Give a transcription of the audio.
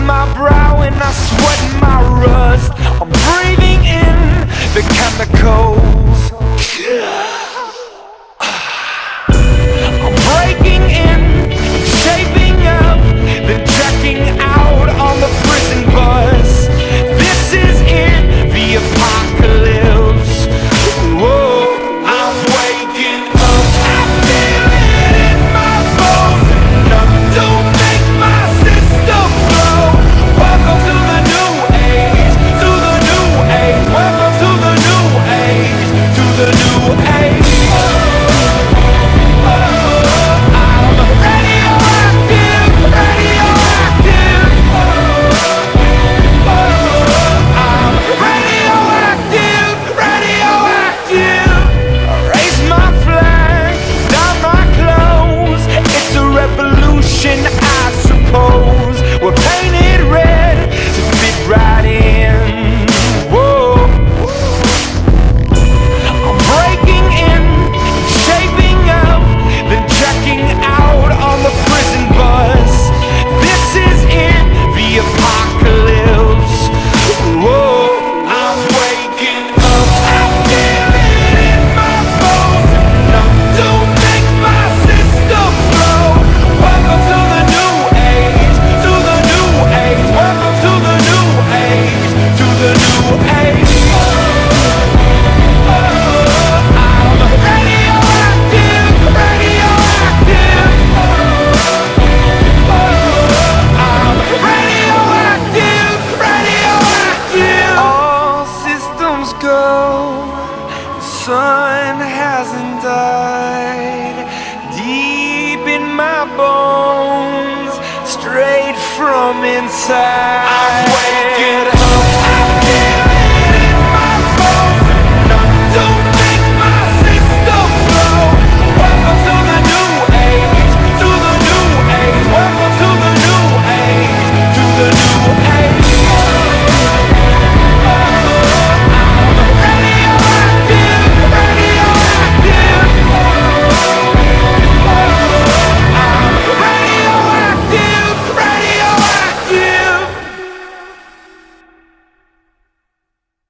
my brow and I sweat my rust. I'm breathing in the chemicals. I'm breaking in, shaping up, then checking out on the prison bus. This is it, the apocalypse. Whoa, I'm waking up, I feel it in my bones. Nothing to make my system blow. Welcome to the new age, to the new age. Welcome to the new age, to the new age. I suppose we're painted red to fit right in. Whoa. I'm breaking in, shaping up, then checking out on the prison bus. This is it, the apocalypse. Whoa, I'm waking up, I feel it in my bones. Enough to make my system blow. Welcome to the new age, to the new age. Welcome to the new age, to the new age. I'm radioactive, radioactive. I'm radioactive, radioactive. All systems go, the sun hasn't died. Deep in my bones, straight from inside. I'm waking